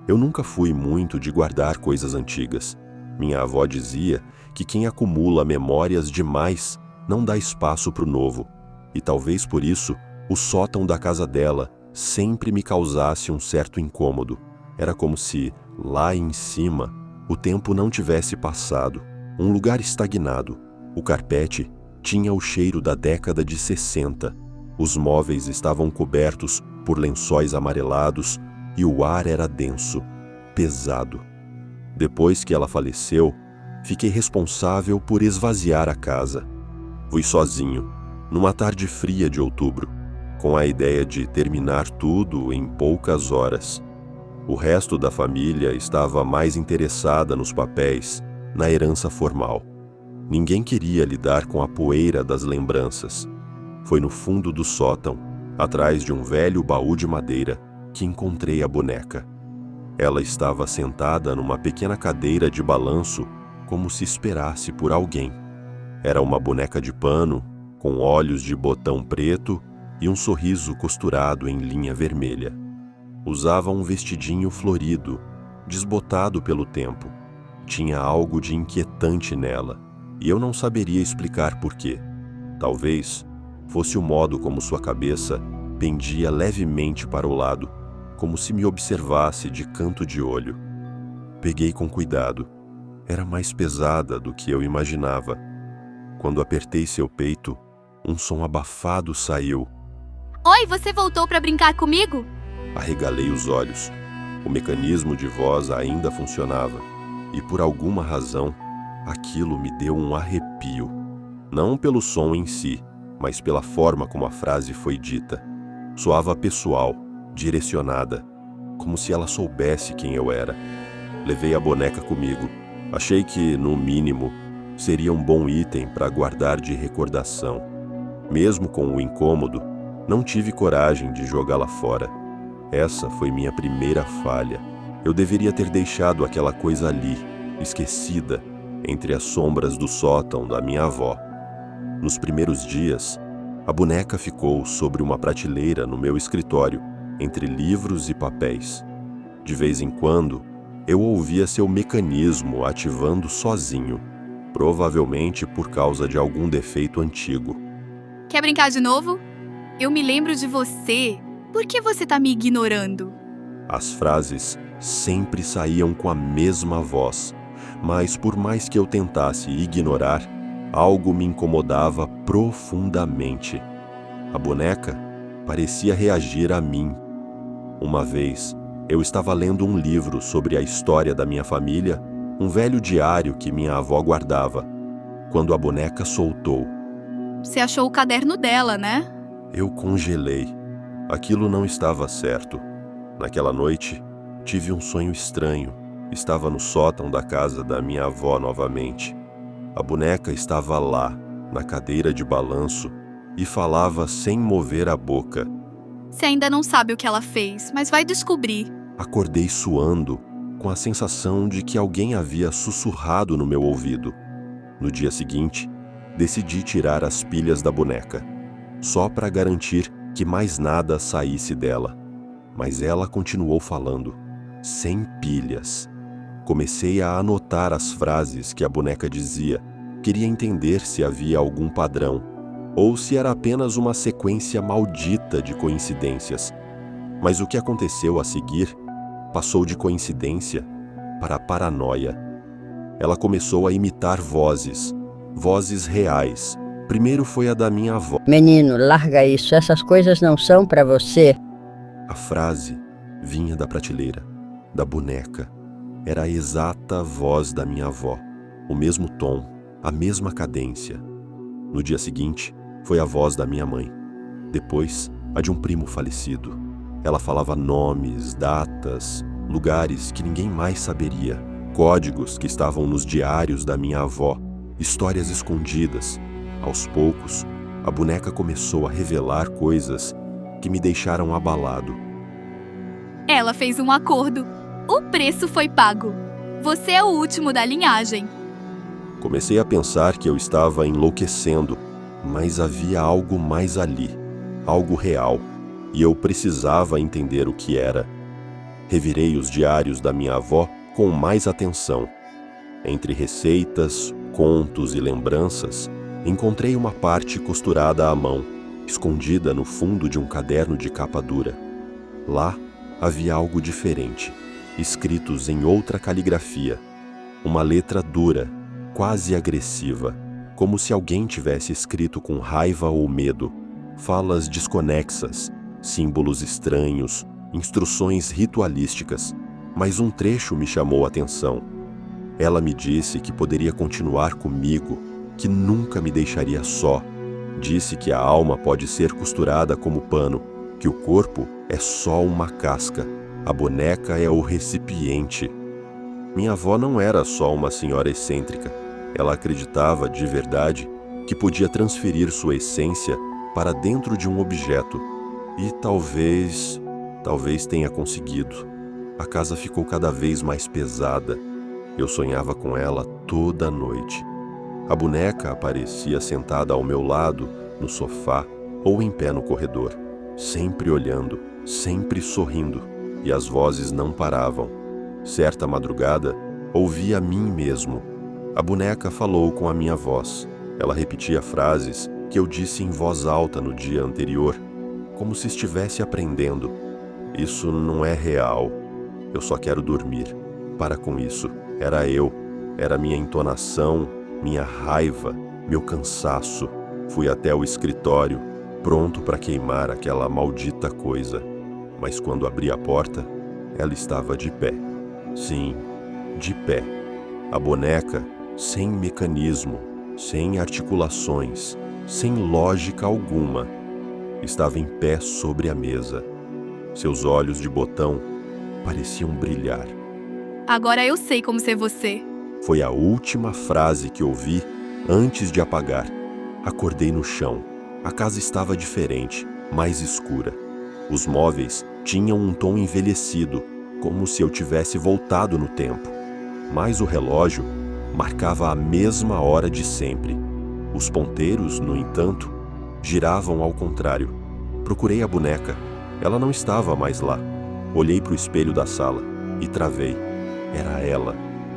Eu nunca fui muito de guardar coisas antigas. Minha avó dizia que quem acumula memórias demais não dá espaço para o novo, e talvez por isso o sótão da casa dela sempre me causasse um certo incômodo. Era como se, lá em cima, o tempo não tivesse passado, um lugar estagnado. O carpete tinha o cheiro da década de 60. Os móveis estavam cobertos por lençóis amarelados e o ar era denso, pesado. Depois que ela faleceu, fiquei responsável por esvaziar a casa. Fui sozinho, numa tarde fria de outubro, com a ideia de terminar tudo em poucas horas. O resto da família estava mais interessada nos papéis, na herança formal. Ninguém queria lidar com a poeira das lembranças. Foi no fundo do sótão, atrás de um velho baú de madeira, que encontrei a boneca. Ela estava sentada numa pequena cadeira de balanço, como se esperasse por alguém. Era uma boneca de pano, com olhos de botão preto e um sorriso costurado em linha vermelha. Usava um vestidinho florido, desbotado pelo tempo. Tinha algo de inquietante nela, e eu não saberia explicar por quê. Talvez fosse o modo como sua cabeça pendia levemente para o lado, como se me observasse de canto de olho. Peguei com cuidado. Era mais pesada do que eu imaginava. Quando apertei seu peito, um som abafado saiu. Oi, você voltou para brincar comigo? Arregalei os olhos. O mecanismo de voz ainda funcionava, e por alguma razão, aquilo me deu um arrepio. Não pelo som em si, mas pela forma como a frase foi dita. Soava pessoal, direcionada, como se ela soubesse quem eu era. Levei a boneca comigo. Achei que, no mínimo, seria um bom item para guardar de recordação. Mesmo com o incômodo, não tive coragem de jogá-la fora. Essa foi minha primeira falha. Eu deveria ter deixado aquela coisa ali, esquecida, entre as sombras do sótão da minha avó. Nos primeiros dias, a boneca ficou sobre uma prateleira no meu escritório, entre livros e papéis. De vez em quando, eu ouvia seu mecanismo ativando sozinho, provavelmente por causa de algum defeito antigo. Quer brincar de novo? Eu me lembro de você. Por que você tá me ignorando? As frases sempre saíam com a mesma voz, mas por mais que eu tentasse ignorar, algo me incomodava profundamente. A boneca parecia reagir a mim. Uma vez, eu estava lendo um livro sobre a história da minha família, um velho diário que minha avó guardava, quando a boneca soltou. Você achou o caderno dela, né? Eu congelei. Aquilo não estava certo. Naquela noite, tive um sonho estranho. Estava no sótão da casa da minha avó novamente. A boneca estava lá, na cadeira de balanço, e falava sem mover a boca. Você ainda não sabe o que ela fez, mas vai descobrir. Acordei suando, com a sensação de que alguém havia sussurrado no meu ouvido. No dia seguinte, decidi tirar as pilhas da boneca, só para garantir que mais nada saísse dela. Mas ela continuou falando, sem pilhas. Comecei a anotar as frases que a boneca dizia. Queria entender se havia algum padrão, ou se era apenas uma sequência maldita de coincidências. Mas o que aconteceu a seguir passou de coincidência para paranoia. Ela começou a imitar vozes reais. Primeiro foi a da minha avó. Menino, larga isso, essas coisas não são para você. A frase vinha da prateleira, da boneca. Era a exata voz da minha avó, o mesmo tom, a mesma cadência. No dia seguinte, foi a voz da minha mãe. Depois, a de um primo falecido. Ela falava nomes, datas, lugares que ninguém mais saberia, códigos que estavam nos diários da minha avó, histórias escondidas. Aos poucos, a boneca começou a revelar coisas que me deixaram abalado. Ela fez um acordo. O preço foi pago. Você é o último da linhagem. Comecei a pensar que eu estava enlouquecendo, mas havia algo mais ali, algo real, e eu precisava entender o que era. Revirei os diários da minha avó com mais atenção. Entre receitas, contos e lembranças, encontrei uma parte costurada à mão, escondida no fundo de um caderno de capa dura. Lá havia algo diferente, escritos em outra caligrafia. Uma letra dura, quase agressiva, como se alguém tivesse escrito com raiva ou medo. Falas desconexas, símbolos estranhos, instruções ritualísticas, mas um trecho me chamou a atenção. Ela me disse que poderia continuar comigo, que nunca me deixaria só. Disse que a alma pode ser costurada como pano, que o corpo é só uma casca, a boneca é o recipiente. Minha avó não era só uma senhora excêntrica. Ela acreditava de verdade que podia transferir sua essência para dentro de um objeto. E talvez tenha conseguido. A casa ficou cada vez mais pesada. Eu sonhava com ela toda noite. A boneca aparecia sentada ao meu lado, no sofá ou em pé no corredor, sempre olhando, sempre sorrindo, e as vozes não paravam. Certa madrugada, ouvi a mim mesmo. A boneca falou com a minha voz. Ela repetia frases que eu disse em voz alta no dia anterior, como se estivesse aprendendo. Isso não é real. Eu só quero dormir. Para com isso. Era minha entonação, minha raiva, meu cansaço. Fui até o escritório, pronto para queimar aquela maldita coisa. Mas quando abri a porta, ela estava de pé. Sim, de pé. A boneca, sem mecanismo, sem articulações, sem lógica alguma, estava em pé sobre a mesa. Seus olhos de botão pareciam brilhar. Agora eu sei como ser você. Foi a última frase que ouvi antes de apagar. Acordei no chão. A casa estava diferente, mais escura. Os móveis tinham um tom envelhecido, como se eu tivesse voltado no tempo. Mas o relógio marcava a mesma hora de sempre. Os ponteiros, no entanto, giravam ao contrário. Procurei a boneca. Ela não estava mais lá. Olhei para o espelho da sala e travei. Era ela.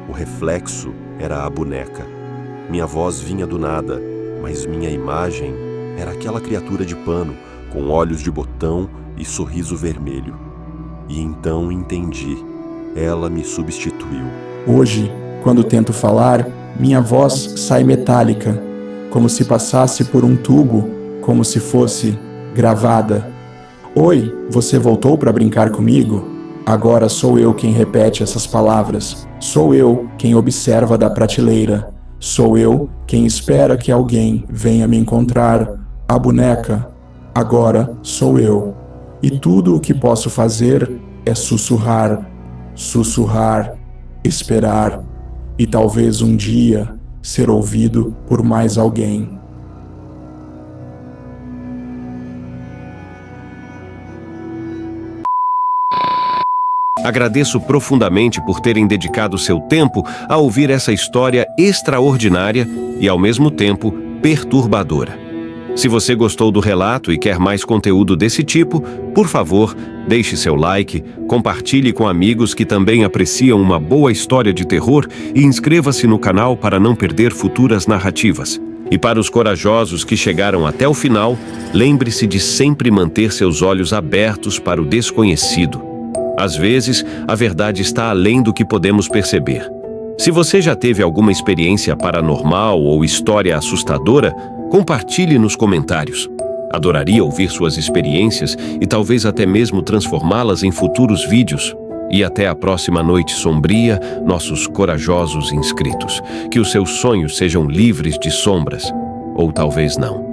O reflexo era a boneca. Minha voz vinha do nada, mas minha imagem era aquela criatura de pano, com olhos de botão e sorriso vermelho. E então entendi. Ela me substituiu. Hoje, quando tento falar, minha voz sai metálica, como se passasse por um tubo, como se fosse gravada. Oi, você voltou para brincar comigo? Agora sou eu quem repete essas palavras. Sou eu quem observa da prateleira. Sou eu quem espera que alguém venha me encontrar. A boneca. Agora sou eu. E tudo o que posso fazer é sussurrar, sussurrar, esperar. E talvez um dia ser ouvido por mais alguém. Agradeço profundamente por terem dedicado seu tempo a ouvir essa história extraordinária e, ao mesmo tempo, perturbadora. Se você gostou do relato e quer mais conteúdo desse tipo, por favor, deixe seu like, compartilhe com amigos que também apreciam uma boa história de terror e inscreva-se no canal para não perder futuras narrativas. E para os corajosos que chegaram até o final, lembre-se de sempre manter seus olhos abertos para o desconhecido. Às vezes, a verdade está além do que podemos perceber. Se você já teve alguma experiência paranormal ou história assustadora, compartilhe nos comentários. Adoraria ouvir suas experiências e talvez até mesmo transformá-las em futuros vídeos. E até a próxima noite sombria, nossos corajosos inscritos. Que os seus sonhos sejam livres de sombras. Ou talvez não.